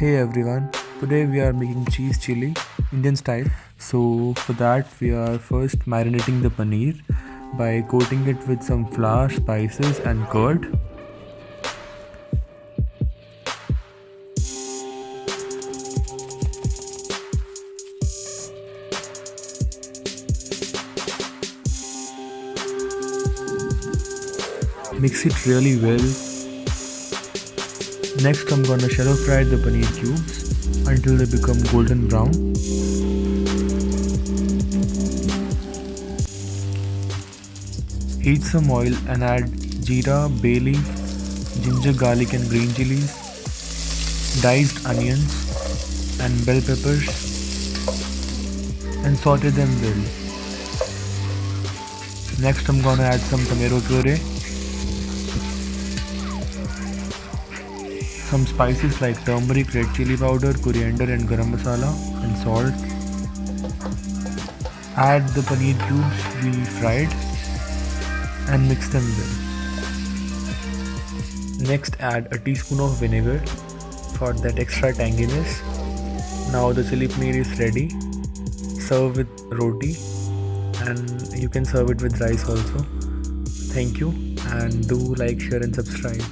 Hey everyone, today we are making cheese chili Indian style. So for that we are first marinating the paneer by coating it with some flour, spices and curd. Mix it really well. Next I'm gonna shallow fry the paneer cubes until they become golden brown. Heat some oil and add jeera, bay leaf, ginger, garlic and green chillies, diced onions and bell peppers and saute them well. Next I'm gonna add some tomato puree, some spices like turmeric, red chili powder, coriander and garam masala and salt. Add the paneer cubes we fried and mix them well. Next add a teaspoon of vinegar for that extra tanginess. Now the chili paneer is ready. Serve with roti and you can serve it with rice also. Thank you and do like, share and subscribe.